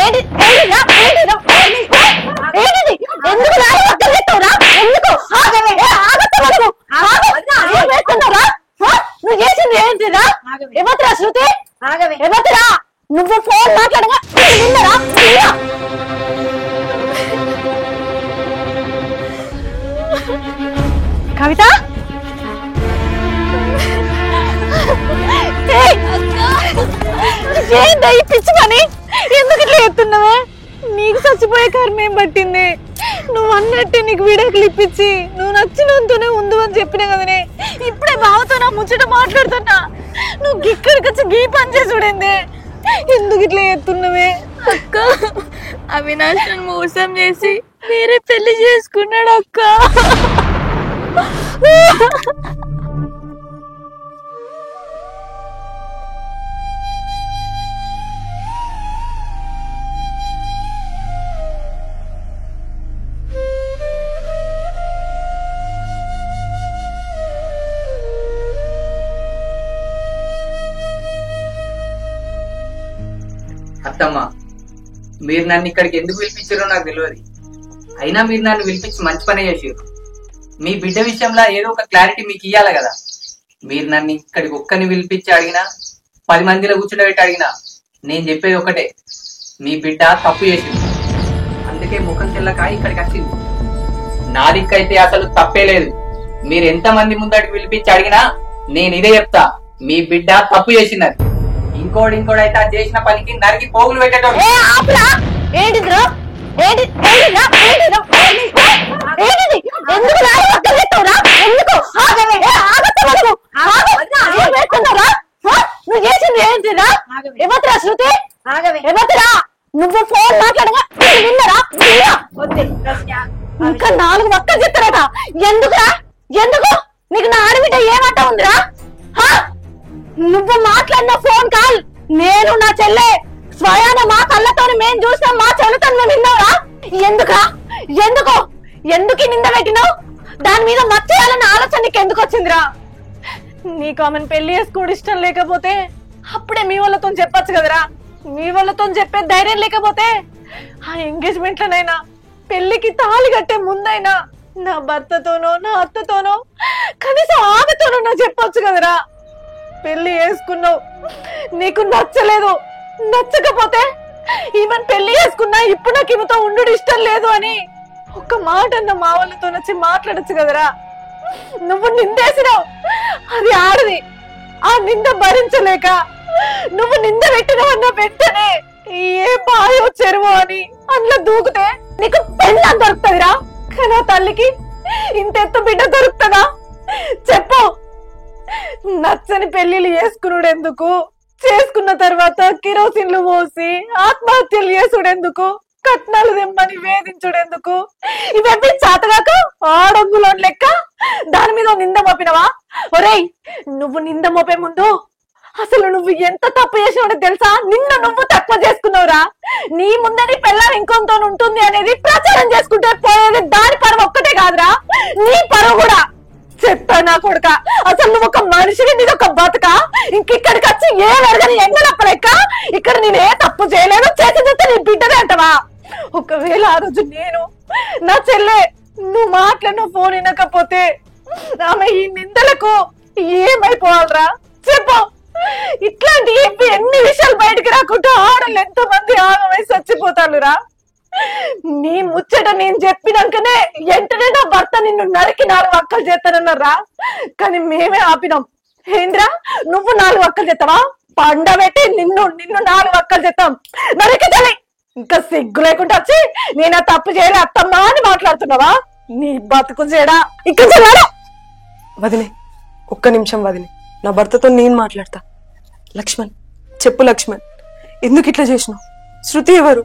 ఏంటి ఎందుకు రాత్తావురా? ఎందుకు నువ్వు చేసింది ఏంటిరా? ఏమవుతురా శృతి? ఏమవుతురా? నువ్వు ఫోన్ మాట్లాడగా విన్నరా? కవిత ఏందా ఈ పిచ్చి పని? ఎందుకు ఇట్లా చెప్తున్నావే? నీకు చచ్చిపోయే కర్మేం పట్టింది? నువ్వు అన్నట్టే నీకు విడాకులు ఇప్పించి నువ్వు నచ్చినంతోనే ఉండు అని చెప్పినా కదనే. ఇప్పుడే బావతో నా ముచ్చట మాట్లాడుతున్నా, నువ్వు ఇక్కడికి వచ్చి గీ పని చేసి చూడండి. ఎందుకు ఇట్లా చెప్తున్నావే? అక్క, అవినాష్ నన్ను మోసం చేసి వేరే పెళ్లి చేసుకున్నాడు అక్క. అత్తమ్మ, మీరు నన్ను ఇక్కడికి ఎందుకు పిలిపించారో నాకు తెలియదు. అయినా మీరు నన్ను పిలిపించి మంచి పనే చేసారు. మీ బిడ్డ విషయంలో ఏదో ఒక క్లారిటీ మీకు ఇవ్వాలి కదా. మీరు నన్ను ఇక్కడికి ఒక్కరిని పిలిపించి అడిగినా, 10 మందిలో కూర్చుండబెట్టి అడిగినా, నేను చెప్పేది ఒకటే, మీ బిడ్డ తప్పు చేసింది. అందుకే ముఖం చెల్లక ఇక్కడికి వచ్చింది. నా దిక్కైతే అసలు తప్పే లేదు. మీరు ఎంత మంది ముందడికి పిలిపించి అడిగినా నేను ఇదే చెప్తా, మీ బిడ్డ తప్పు చేసిందని. ఇంకోటి అయితే అది చేసిన పనికి నరికి పోగులు పెట్టేటోడు. నువ్వు చేసింది ఏంటిరా? ఏమవుతురా శృతి? ఏమవుతురా? నువ్వు ఫోన్ మాట్లాడగా విన్నరా? ఇంకా 4 వక్కలు చెప్తారట. ఎందుకురా? ఎందుకు? నీకు నా ఆడబిడ్డ ఏమంటా ఉందిరా? నువ్వు మాట్లాడిన ఫోన్ కాల్ నేను నా చెల్లె స్వయాన మా కళ్ళతో మేము చూసాం, మా చెల్లెతో మేము విన్నావురా? ఎందుకురా? ఎందుకు నింద పెట్టినావు? దాని మీద మర్చేయాలన్న ఆలోచన నీకు ఎందుకు వచ్చిందిరా? నీకు ఆమెను పెళ్లి చేసుకోవడం ఇష్టం లేకపోతే అప్పుడే మీ వాళ్ళతో చెప్పచ్చు కదరా. మీ వాళ్ళతో చెప్పే ధైర్యం లేకపోతే ఆ ఎంగేజ్మెంట్ లోనైనా, పెళ్లికి తాళి కట్టే ముందైనా నా భర్తతోనో నా అత్తతోనో కనీసం ఆమెతోనో నా చెప్పొచ్చు కదరా. పెళ్లి చేసుకున్నావు, నీకు నచ్చలేదు, నచ్చకపోతే ఈమెను పెళ్లి చేసుకున్నా ఇప్పుడు నాకు ఈమెతో ఉండు ఇష్టం లేదు అని ఒక్క మాట అన్న మా వాళ్ళతో వచ్చి మాట్లాడచ్చు కదరా. నువ్వు నిందేసినావు, అది ఆడది. ఆ నింద భరించలేక నువ్వు నింద పెట్టినవన్న వెంటనే ఏ బాయో చెరువు అని అందులో దూకితే నీకు పెళ్ళ దొరుకుతుందిరా. కానీ తల్లికి ఇంతెత్తు బిడ్డ దొరుకుతుందా చెప్పు? నచ్చని పెళ్లిళ్ళు చేసుకున్నాడు ఎందుకు? చేసుకున్న తర్వాత కిరోసిన్లు పోసి ఆత్మహత్యలు చేసుడెందుకు? కట్నాలు తెమ్మని వేధించుడెందుకు? ఇవన్నీ చేతగాక ఆడొంగులో లెక్క దాని మీద నింద మోపినవా? ఒరేయ్, నువ్వు నింద మోపే ముందు అసలు నువ్వు ఎంత తప్పు చేసినావో తెలుసా? నిన్ను నువ్వు తక్కువ చేసుకున్నావురా. నీ ముందే నీ పిల్లలు ఇంకొంత ఉంటుంది అనేది ప్రచారం చేసుకుంటే పోయేది దాని పరువు ఒక్కటే కాదురా, నీ పరువు కూడా. చెప్తా నా కొడుక, అసలు నువ్వు ఒక మనిషిని, నీది ఒక బతుక. ఇంకిక్కడికి వచ్చి ఏ వరగని ఎండలప్పలేక ఇక్కడ నేను ఏ తప్పు చేయలేదు, చేసి చూస్తే నీ బిడ్డనే అంటవా? ఒకవేళ ఆ రోజు నేను నా చెల్లె నువ్వు మాట్లాడిన ఫోన్ వినకపోతే ఆమె ఈ నిందలకు ఏమైపోవాలరా చెప్పు? ఇట్లాంటి ఎన్ని విషయాలు బయటకు రాకుండా ఆడలు ఎంతో మంది ఆగమై చచ్చిపోతారురా. నీ ముచ్చట నేను చెప్పినాకనే వెంటనే నా భర్త నిన్ను నరికి 4 వక్కలు చేస్తానన్నారా. కానీ మేమే ఆపినాం. ఏంద్రా, నువ్వు 4 వక్కలు చేస్తావా? పండబెట్టి నిన్ను 4 వక్కలు చేస్తాం. నరికి తల్లి, ఇంకా సిగ్గు లేకుండా వచ్చి నేను తప్పు చేయలే అత్తమ్మా అని మాట్లాడుతున్నావా? నీ బతుకు చేయడా ఇంకా చేయాలా? వదినే, ఒక్క నిమిషం వదినే, నా భర్తతో నేను మాట్లాడతా. లక్ష్మణ్, చెప్పు లక్ష్మణ్, ఎందుకు ఇట్లా చేసినావు? శృతి ఎవరు?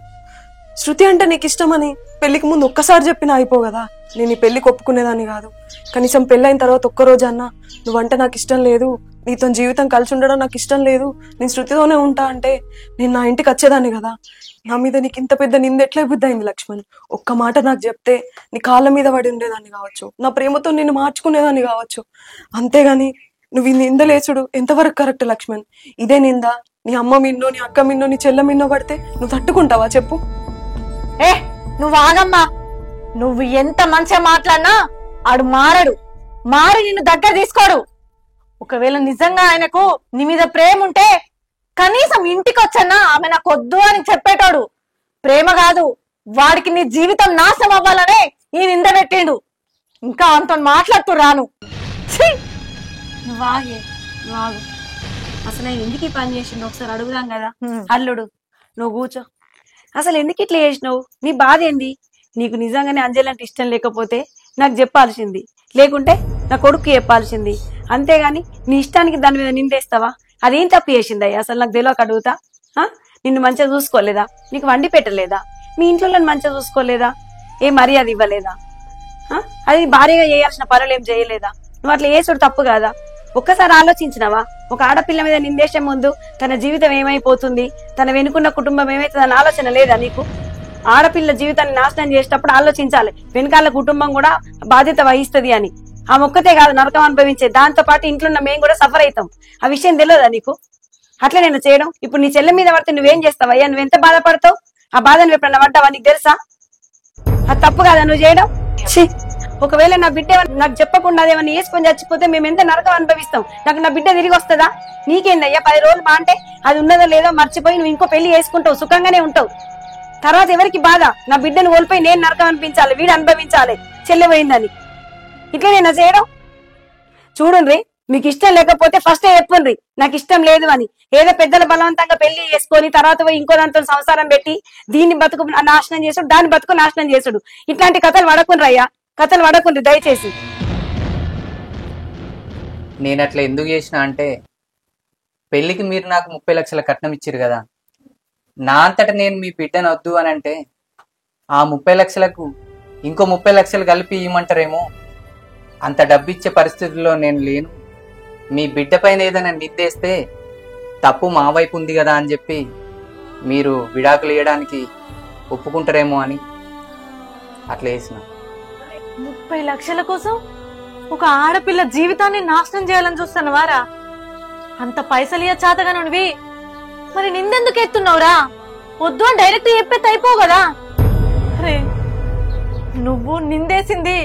శృతి అంటే నీకు ఇష్టమని పెళ్లికి ముందు ఒక్కసారి చెప్పినా అయిపో కదా. నేను ఈ పెళ్లికి ఒప్పుకునేదాన్ని కాదు. కనీసం పెళ్ళైన తర్వాత ఒక్కరోజు అన్నా నువ్వంటే నాకు ఇష్టం లేదు, నీతో జీవితం కలిసి ఉండడం నాకు ఇష్టం లేదు, నేను శృతితోనే ఉంటా అంటే నేను నా ఇంటికి వచ్చేదాన్ని కదా. నా మీద నీకు ఇంత పెద్ద నింద ఎట్లా బుద్ధి అయింది లక్ష్మణ్? ఒక్క మాట నాకు చెప్తే నీ కాళ్ళ మీద పడి ఉండేదాన్ని కావచ్చు, నా ప్రేమతో నిన్ను మార్చుకునేదాన్ని కావచ్చు. అంతేగాని నువ్వు ఈ నిందలేసుడు ఎంతవరకు కరెక్ట్ లక్ష్మణ్? ఇదే నింద నీ అమ్మ మిన్నో నీ అక్క మిన్నో నీ చెల్ల మిన్నో పడితే నువ్వు తట్టుకుంటావా చెప్పు? ఏ నువ్వు ఆగమ్మా. నువ్వు ఎంత మంచిగా మాట్లాడినా ఆడు మారి నిన్ను దగ్గర తీసుకోడు. ఒకవేళ నిజంగా ఆయనకు నీ మీద ప్రేమ ఉంటే కనీసం ఇంటికి వచ్చన్నా ఆమె నాకు వద్దు అని చెప్పేటోడు. ప్రేమ కాదు, వాడికి నీ జీవితం నాశనం అవ్వాలనే ఈ నింద పెట్టిండు. ఇంకా అంత మాట్లాడుతూ రాను. నువ్వు ఆగు. అసలు ఆయన ఎందుకు ఈ పని చేసిండు ఒకసారి అడుగుదాం కదా. అల్లుడు నువ్వు కూర్చో. అసలు ఎందుకు ఇట్లా చేసినావు? నీ బాధ ఏంది? నీకు నిజంగానే అంజలి అంటే ఇష్టం లేకపోతే నాకు చెప్పాల్సింది, లేకుంటే నా కొడుకు చెప్పాల్సింది. అంతేగాని నీ ఇష్టానికి దాని మీద నిందేస్తావా? అదేం తప్పు చేసింది అయ్యా? అసలు నాకు తెలియక అడుగుతా. నిన్ను మంచిగా చూసుకోలేదా? నీకు వండి పెట్టలేదా? మీ ఇంట్లో మంచిగా చూసుకోలేదా? ఏ మర్యాద ఇవ్వలేదా? అది భారీగా చేయాల్సిన పనులు ఏం చేయలేదా? నువ్వు అట్లా చేసుడు తప్పు కాదా? ఒక్కసారి ఆలోచించినావా? ఒక ఆడపిల్ల మీద నిందేసే ముందు తన జీవితం ఏమైపోతుంది, తన వెనుకున్న కుటుంబం ఏమైతుందని ఆలోచన లేదా నీకు? ఆడపిల్ల జీవితాన్ని నాశనం చేసేటప్పుడు ఆలోచించాలి, వెనకాల కుటుంబం కూడా బాధ్యత వహిస్తుంది అని. ఆ మొక్కతే కాదు నరకం అనుభవించే, దాంతో పాటు ఇంట్లో ఉన్న మేము కూడా సఫర్ అవుతాం. ఆ విషయం తెలియదా నీకు? అట్లా నేను చేయడం. ఇప్పుడు నీ చెల్లె మీద పడితే నువ్వేం చేస్తావయ్యా? నువ్వెంత బాధపడతావు? ఆ బాధ నువ్వు ఎప్పుడన్నా పడ్డావా? నీకు తెలుసా? అది తప్పు కాదా నువ్వు చేయడం? ఒకవేళ నా బిడ్డ నాకు చెప్పకుండా అదేమన్నా వేసుకొని చచ్చిపోతే మేము ఎంత నరకం అనుభవిస్తాం. నాకు నా బిడ్డ తిరిగి వస్తుందా? నీకేందయ్యా 10 రోజులు మా అంటే అది ఉన్నదో లేదో మర్చిపోయి నువ్వు ఇంకో పెళ్లి చేసుకుంటావు, సుఖంగానే ఉంటావు. తర్వాత ఎవరికి బాధ? నా బిడ్డను కోల్పోయి నేను నరకం అనిపించాలి, వీడు అనుభవించాలి చెల్లె పోయిందని. ఇట్లా నేను చేయడం. చూడండి, మీకు ఇష్టం లేకపోతే ఫస్టే చెప్పుండ్రి నాకు ఇష్టం లేదు అని. ఏదో పెద్దల బలవంతంగా పెళ్లి చేసుకొని తర్వాత పోయి ఇంకో దాంతో సంసారం పెట్టి దీన్ని బతుకు నాశనం చేసుడు, దాన్ని బతుకు నాశనం చేసుడు. ఇట్లాంటి కథలు పడకుండ్రి అయ్యా, కథలు పడకుండ్రి దయచేసి. నేను అట్లా ఎందుకు చేసిన అంటే, పెళ్లికి మీరు నాకు 30 లక్షల కట్నం ఇచ్చారు కదా, నా అంతటా నేను మీ బిడ్డను వద్దు అని అంటే ఆ 30 లక్షలకు ఇంకో 30 లక్షలు కలిపి ఇవ్వమంటారేమో. అంత డబ్బు ఇచ్చే పరిస్థితుల్లో నేను లేను. మీ బిడ్డ పైన ఏదైనా నిందేస్తే తప్పు మా వైపు ఉంది కదా అని చెప్పి మీరు విడాకులు ఇవ్వడానికి ఒప్పుకుంటారేమో అని అట్లా వేసిన. 30 లక్షల కోసం ఒక ఆడపిల్ల జీవితాన్ని నాశనం చేయాలని చూస్తున్నావారా? అంత పైసలు ఇయ్య చాతగా నువ్వి మరి నిందెందుకు ఎత్తున్నావురా? వద్దు అని డైరెక్ట్ చెప్పేది అయిపోవు కదా. అరే నువ్వు నిందేసింది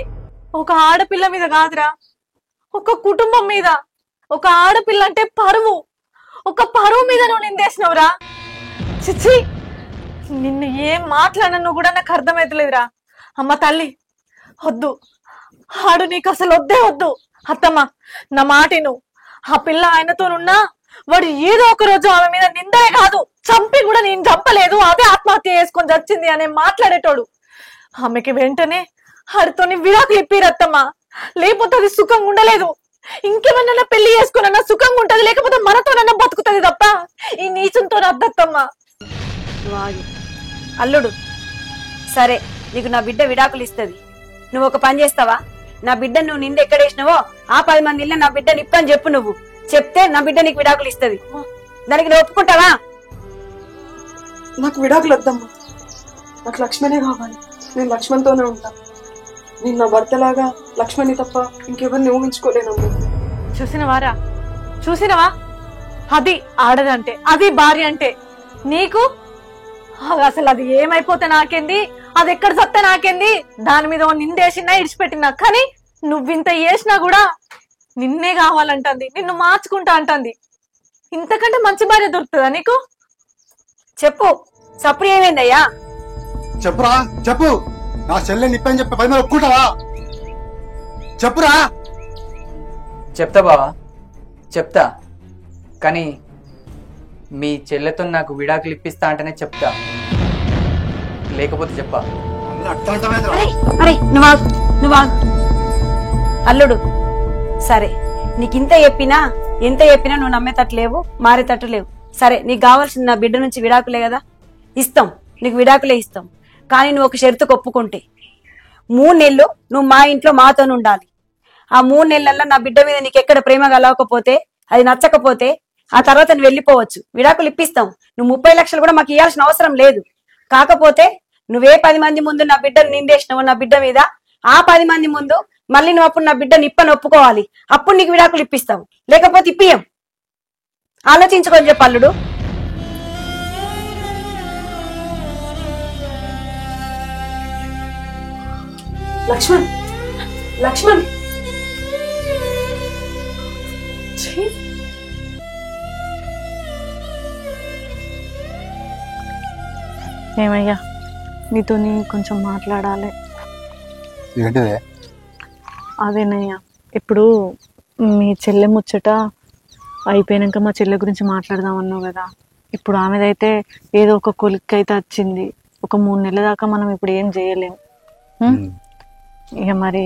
ఒక ఆడపిల్ల మీద కాదురా, ఒక కుటుంబం మీద. ఒక ఆడపిల్ల అంటే పరువు, ఒక పరువు మీద నువ్వు నిందేసినవురా. చిచ్చి, నిన్ను ఏం మాట్లాడను కూడా నాకు అర్థమైతలేదురా. అమ్మ తల్లి వద్దు, ఆడు నీకు అసలు వద్దే వద్దు. అత్తమ్మ నా మాటిను. ఆ పిల్ల ఆయనతోనున్నా వాడు ఏదో ఒక రోజు ఆమె మీద నిందే కాదు చంపి కూడా నేను చంపలేదు, అదే ఆత్మహత్య చేసుకొని చచ్చింది అనే మాట్లాడేటోడు. ఆమెకి వెంటనే ఆడితోని విడాకులు ఇప్పిరత్తమ్మా, లేకపోతే అది సుఖంగా ఉండలేదు. ఇంకేమన్నా పెళ్లి చేసుకున్నా సుఖంగా ఉంటది, లేకపోతే మనతోనన్నా బతుకుతుంది తప్ప ఈ నీచంతో అద్దత్తమ్మా. అల్లుడు సరే, నీకు నా బిడ్డ విడాకులు ఇస్తుంది. నువ్వు ఒక పని చేస్తావా? నా బిడ్డ నువ్వు నింద ఎక్కడేసినావో ఆ 10 మంది ఇళ్ళ నా బిడ్డ నిప్పని చెప్పు. నువ్వు చెప్తే నా బిడ్డ నీకు విడాకులు ఇస్తుంది. దానికి నువ్వు ఒప్పుకుంటావా? నాకు విడాకులు వద్దమ్మా, నాకు లక్ష్మణే కావాలి. నేను లక్ష్మణ్తోనే ఉంటా. నేను నా భర్తలాగా లక్ష్మణ్ని తప్ప ఇంకెవరిని ఊహించుకోలేనమ్మా. చూసినవా? అది ఆడదంటే, అది భార్య అంటే. నీకు అసలు అది ఏమైపోతే నాకేంది, అది ఎక్కడ సత్తే నాకేంది, దాని మీద నిందేసినా ఇడిచిపెట్టినా. కానీ నువ్వింత చేసినా కూడా నిన్నే కావాలంటుంది, నిన్ను మార్చుకుంటా అంటుంది. ఇంతకంటే మంచి భార్య దొరుకుతుందా నీకు? చెప్పు, సప్పుడు ఏమైందయ్యా? చెప్పురా, చెప్పు. నా చెల్లెని నిప్పని చెప్పి 10 మంది ఒప్పుకుంటావా? చెప్పురా. చెప్తా బావా, చెప్తా. కానీ మీ చెల్లెతో నాకు విడాకులు ఇప్పిస్తా అంటేనే చెప్తా, లేకపోతే చెప్పా. అరే నువ్వు అల్లుడు సరే, నీకింత చెప్పినా ఎంత చెప్పినా నువ్వు నమ్మేటట్లేవు, మారేటట్టు లేవు. సరే, నీకు కావాల్సిన నా బిడ్డ నుంచి విడాకులే కదా, ఇస్తాం. నీకు విడాకులే ఇస్తాం. కానీ నువ్వు ఒక షరతుకు ఒప్పుకుంటే 3 నెలలు నువ్వు మా ఇంట్లో మాతో ఉండాలి. ఆ 3 నెలల్లో నా బిడ్డ మీద నీకు ఎక్కడ ప్రేమ కలవకపోతే, అది నచ్చకపోతే ఆ తర్వాత నువ్వు వెళ్ళిపోవచ్చు. విడాకులు ఇప్పిస్తాం. నువ్వు 30 లక్షలు కూడా మాకు ఇవ్వాల్సిన అవసరం లేదు. కాకపోతే నువ్వే 10 మంది ముందు నా బిడ్డను నిందేసినావు నా బిడ్డ మీద, ఆ 10 మంది ముందు మళ్ళీ నువ్వు అప్పుడు నా బిడ్డ నిప్పని ఒప్పుకోవాలి. అప్పుడు నీకు విడాకులు ఇప్పిస్తాం, లేకపోతే ఇప్పియం. ఆలోచించుకొని చెప్పు అల్లుడు. లక్ష్మణ్ లక్ష్మణ్ ఛీ! ఏమయ్యా నీతో కొంచెం మాట్లాడాలి. ఏంటిదే? అదేనయ్యా, ఇప్పుడు మీ చెల్లె ముచ్చట అయిపోయినాక మా చెల్లె గురించి మాట్లాడదామన్నావు కదా. ఇప్పుడు ఆమెదైతే ఏదో ఒక కొలిక్ అయితే వచ్చింది. ఒక 3 నెలల దాకా మనం ఇప్పుడు ఏం చేయలేం. ఇక మరి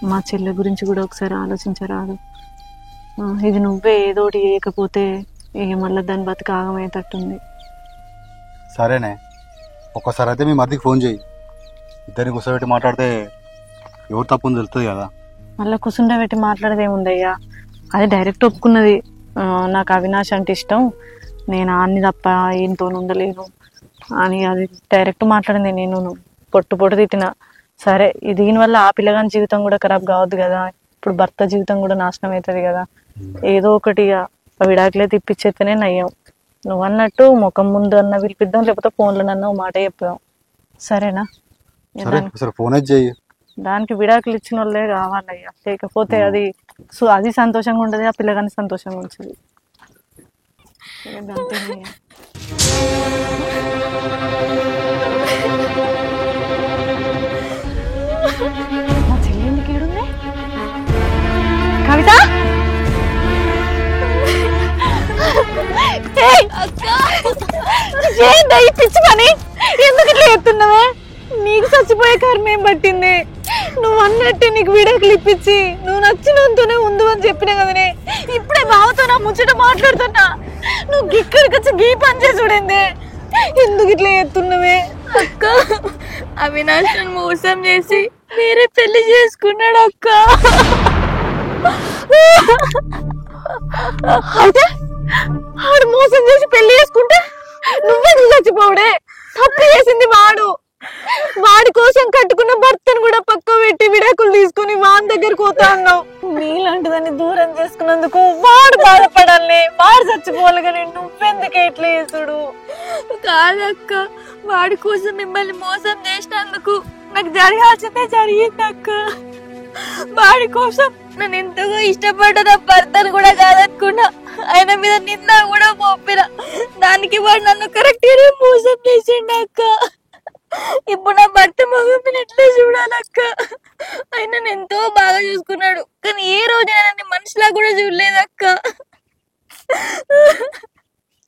మా చెల్లె గురించి కూడా ఒకసారి ఆలోచించరాదు. ఇది నువ్వే ఏదోటి చేయకపోతే ఇక మళ్ళీ దాని బతికి ఆగమయ్యేటట్టుంది. సరేనే, ఒక్కసారి అయితే మీ మరిదికి ఫోన్ చేయి. ఇద్దరిని కూర్చోబెట్టి మాట్లాడితే ఎవరు తప్పు తెలుస్తుంది కదా. మళ్ళీ కూర్చుండబెట్టి మాట్లాడేదేముందయ్యా, అది డైరెక్ట్ ఒప్పుకున్నది. నాకు అవినాష్ అంటే ఇష్టం, నేను ఆన్ని తప్ప ఏంతో ఉండలేను అని అది డైరెక్ట్ మాట్లాడింది. నేను పొట్టు తిట్టిన. సరే, దీనివల్ల ఆ పిల్లగాని జీవితం కూడా ఖరాబ్ కావద్దు కదా, ఇప్పుడు భర్త జీవితం కూడా నాశనం అవుతుంది కదా. ఏదో ఒకటి విడాకులే తిప్పించేస్తేనే నయ్యం. నువ్వు అన్నట్టు ముఖం ముందు అన్న పిలిపిద్దాం, లేకపోతే ఫోన్లోనన్నా మాట చెప్దాం. సరేనా? ఫోన్ చేయి. దానికి విడాకులు ఇచ్చిన వాళ్ళే కావాలయ్యా, లేకపోతే అది సంతోషంగా ఉండదు, ఆ పిల్లగాని సంతోషంగా ఉంచుది. మా చెల్లి ఎందుకు ఏడుంది? కవిత, ఏందా ఈ పిచ్చి పని? ఎందుకు ఇట్లా చెప్తున్నావే? నీకు చచ్చిపోయే కర్మేం పట్టింది? నువ్వు అన్నట్టే నీకు విడాకులు ఇప్పించి నువ్వు నచ్చినంతోనే ఉండు అని చెప్పినా కదనే. ఇప్పుడే బావతో నా ముచ్చట మాట్లాడుతున్నా, నువ్వు ఇక్కడికి వచ్చి గీ పని చేసి చూడండి. ఎందుకు ఇట్లా చేస్తున్నావే? అక్క, అవినాష్ మోసం చేసి వేరే పెళ్లి చేసుకున్నాడు అక్క. అయితే ఆడు మోసం చేసి పెళ్లి చేసుకుంటే నువ్వెందుకు చచ్చిపోవడే? తప్పు చేసింది వాడు. వాడి కోసం కట్టుకున్న భర్తను కూడా పక్క పెట్టి విడాకులు తీసుకుని వాని దగ్గరికి పోతా అన్నావు. నీలాంటిదాన్ని దూరం చేసుకున్నందుకు వాడు బాధపడాలి, వాడు చచ్చిపోవాలి, కానీ నువ్వెందుకు ఎట్లా చేసుడు? కాదక్క, వాడి కోసం మిమ్మల్ని మోసం చేసినందుకు నాకు జరగాల్సిందే జరిగింది అక్క. వాడి కోసం నన్ను ఎంతగా ఇష్టపడ్డ భర్తను కూడా కాదనుకున్నా, ఆయన మీద నింద కూడా మోపిన. దానికి వాడు నన్ను కరెక్ట్ గా మోసం చేసిండు అక్క. ఇప్పుడు నా భర్త మగం ఎట్లా చూడాలక్క? ఆయన నన్ను ఎంతో బాగా చూసుకున్నాడు, కానీ ఏ రోజు నన్ను మనిషిలా కూడా చూడలేదక్క.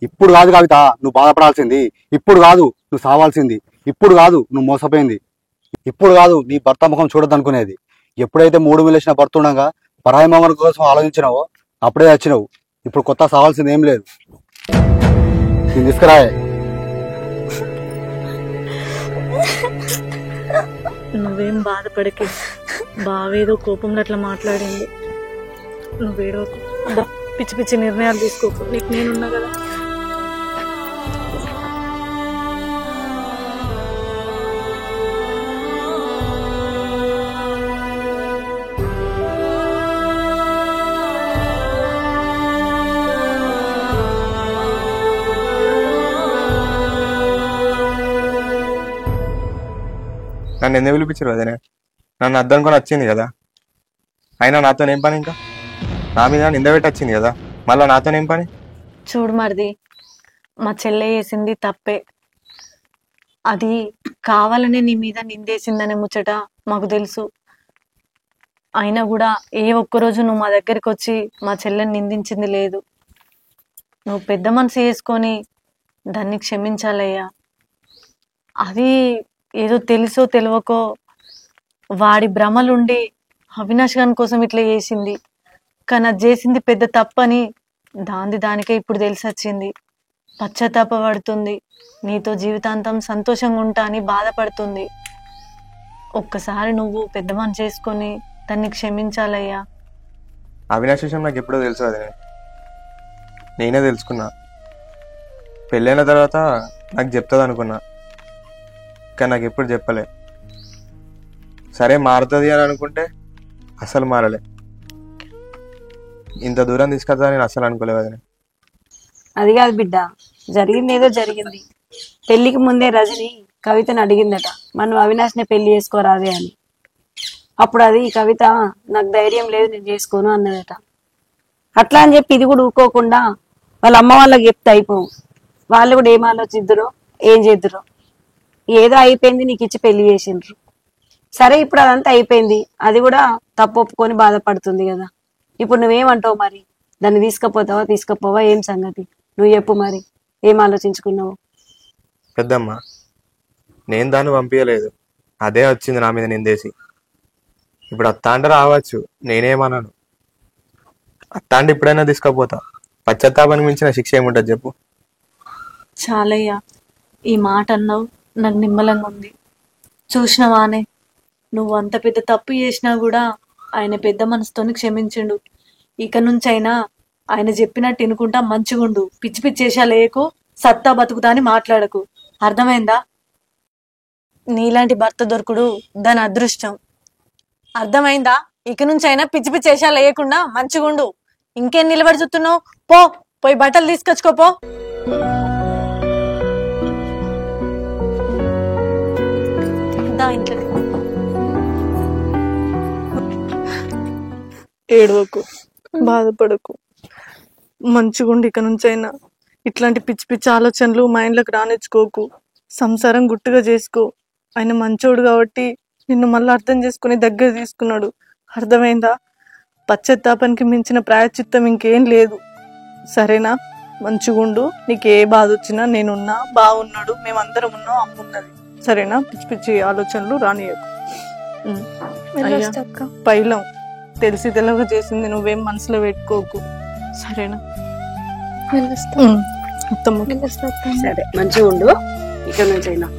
ఇప్పుడు కాదు కవిత నువ్వు బాధపడాల్సింది, ఇప్పుడు కాదు నువ్వు సావాల్సింది, ఇప్పుడు కాదు నువ్వు మోసపోయింది, ఇప్పుడు కాదు నీ భర్త ముఖం చూడద్దనుకునేది. ఎప్పుడైతే 3 మిలిసిన భర్త ఉండగా పరాయి మొగల కోసం ఆలోచించినావో అప్పుడే వచ్చినావు. ఇప్పుడు కొత్త సావాల్సింది ఏం లేదు. నేను తీసుకురాయే. నువ్వేం బాధపడకే, బావేదో కోపంలో అట్లా మాట్లాడింది. నువ్వేడో పిచ్చి పిచ్చి నిర్ణయాలు తీసుకోకు, నీకు నేనున్నా కదా. నన్ను ఎందుకు పిలిపించారు అదేనే? నన్ను అద్దనుకొని వచ్చింది కదా, అయినా నాతోనేం పని? ఇంకా నా మీద నింద పెట్టి వచ్చింది కదా, మళ్ళీ నాతోనేం పని? చూడు మరిది, మా చెల్లె చేసింది తప్పే. అది కావాలని నీ మీద నిందేసిందనే ముచ్చట మాకు తెలుసు. అయినా కూడా ఏ ఒక్కరోజు నువ్వు మా దగ్గరికి వచ్చి మా చెల్లెని నిందించింది లేదు. నువ్వు పెద్ద మనసు చేసుకొని దాన్ని క్షమించాలయ్యా. అది ఏదో తెలుసో తెలియకో వాడి భ్రమలుండి అవినాష్ గారి కోసం ఇట్లా చేసింది, కానీ అది చేసింది పెద్ద తప్పని దానికే ఇప్పుడు తెలిసి వచ్చింది. పశ్చాత్తాపడుతుంది, నీతో జీవితాంతం సంతోషంగా ఉంటా అని బాధపడుతుంది. ఒక్కసారి నువ్వు పెద్ద మనసు చేసుకొని దాన్ని క్షమించాలయ్యా. అవినాష్ విషయం నాకు ఎప్పుడో తెలుసు అదే, నేనే తెలుసుకున్నా. పెళ్ళైన తర్వాత నాకు చెప్తుంది అనుకున్నా, కానీ నాకు ఎప్పుడు చెప్పలే. సరే మారుతుంది అని అనుకుంటే అసలు మారలే. ఇంత దూరం తీసుకొస్తా నేను అసలు అనుకోలేదు అదే. అది కాదు బిడ్డ, జరిగింది ఏదో జరిగింది. పెళ్లికి ముందే రజని కవితను అడిగిందట, మనం అవినాష్ని పెళ్లి చేసుకోరాదే అని. అప్పుడు అది ఈ కవిత నాకు ధైర్యం లేదు నేను చేసుకోను అన్నదట. అట్లా అని చెప్పి ఇది కూడా ఊకోకుండా వాళ్ళ అమ్మ వాళ్ళకి చెప్తే అయిపోవు. వాళ్ళు కూడా ఏం ఆలోచిద్దురో ఏం చేద్దురో. ఏదో అయిపోయింది, నీకు ఇచ్చి పెళ్లి చేసిండ్రు. సరే ఇప్పుడు అదంతా అయిపోయింది, అది కూడా తప్పు ఒప్పుకొని బాధపడుతుంది కదా. ఇప్పుడు నువ్వేమంటావు మరి? దాన్ని తీసుకపోవా ఏం సంగతి? నువ్వు చెప్పు మరి, ఏం ఆలోచించుకున్నావు? పెద్దమ్మ, నేను దాన్ని పంపించలేదు, అదే వచ్చింది నా మీద నిందేసి. ఇప్పుడు అత్త అంటే రావచ్చు, నేనేమన్నాను. అత్త అంటే ఇప్పుడైనా తీసుకపోతా. పశ్చాత్తాపానికి మించిన శిక్ష ఏముంటుంది చెప్పు? చాలయ్యా, ఈ మాట అన్నావు, నాకు నిమ్మలంగా ఉంది. చూసినవానే, నువ్వు అంత పెద్ద తప్పు చేసినా కూడా ఆయన పెద్ద మనసుతోని క్షమించిండు. ఇక నుంచైనా ఆయన చెప్పినట్టు వినుకుంటా మంచిగుండు. పిచ్చి పిచ్చేసా లేకు, సత్తా బతుకుతా అని మాట్లాడకు. అర్థమైందా? నీలాంటి భర్త దొరకుడు దాని అదృష్టం. అర్థమైందా? ఇక నుంచైనా పిచ్చి పిచ్చేసా లేకుండా మంచిగుండు. ఇంకేం నిలబడి చూస్తున్నావు? పోయి బట్టలు తీసుకొచ్చుకోపో. ఇంట్లో ఏడవకు, బాధపడకు, మంచిగుండి. ఇక నుంచైనా ఇట్లాంటి పిచ్చి పిచ్చి ఆలోచనలు మైండ్లోకి రానిచ్చుకోకు. సంసారం గుట్టుగా చేసుకో. ఆయన మంచోడు కాబట్టి నిన్ను మళ్ళీ అర్థం చేసుకుని దగ్గర తీసుకున్నాడు. అర్థమైందా? పశ్చాత్తాపానికి మించిన ప్రాయశ్చిత్తం ఇంకేం లేదు. సరేనా? మంచిగుండు. నీకు ఏ బాధ వచ్చినా నేనున్నా, బాగున్నాడు, మేమందరం ఉన్నాం, అమ్మున్నది. సరేనా? పిచ్చి పిచ్చి ఆలోచనలు రానియకు. పైలం తెలిసి తెలవక చేసింది, నువ్వేం మనసులో పెట్టుకోకు. సరేనా? సరే, మంచిగా ఉండు ఇక నుంచైనా.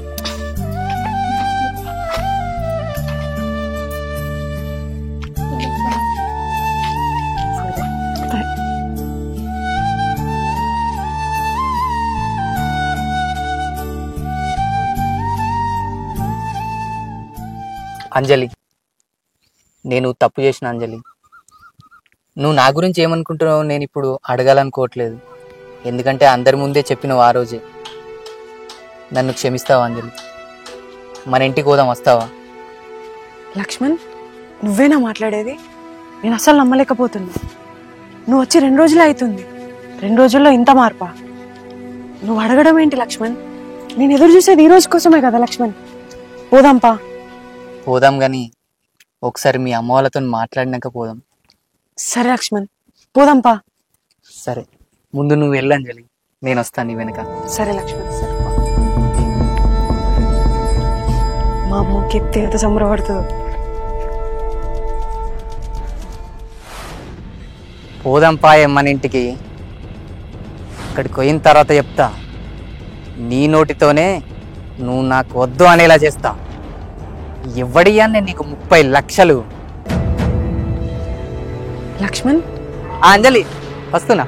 అంజలి, నేను తప్పు చేసిన అంజలి. నువ్వు నా గురించి ఏమనుకుంటున్నావు నేను ఇప్పుడు అడగాలనుకోవట్లేదు. ఎందుకంటే అందరి ముందే చెప్పినావు ఆ రోజే. నన్ను క్షమిస్తావా అంజలి? మన ఇంటికి పోదాం, వస్తావా? లక్ష్మణ్, నువ్వేనా మాట్లాడేది? నేను అసలు నమ్మలేకపోతున్నా. నువ్వు వచ్చి 2 రోజులే అవుతుంది. 2 రోజుల్లో ఇంత మార్పా? నువ్వు అడగడం ఏంటి లక్ష్మణ్? నేను ఎదురు చూసేది ఈ రోజు కోసమే కదా లక్ష్మణ్. పోదాంపా. పోదాం కానీ ఒకసారి మీ అమ్మ వాళ్ళతో మాట్లాడినాక పోదాం. సరే లక్ష్మణ్, పోదాంపా. సరే, ముందు నువ్వు వెళ్ళు అంజలి, నేను వస్తాను నీ వెనక. సరే లక్ష్మణ్, సరే. మా అమ్మకి ఎత్తే ఎంత సంబరపడుతుందో. పోదాం మన ఇంటికి. అక్కడికి పోయిన తర్వాత చెప్తా, నీ నోటితోనే నువ్వు నాకు వద్దు అనేలా చేస్తా. ఎవడియా నేను నీకు 30 లక్షలు. లక్ష్మణ్, అంజలి వస్తున్నా.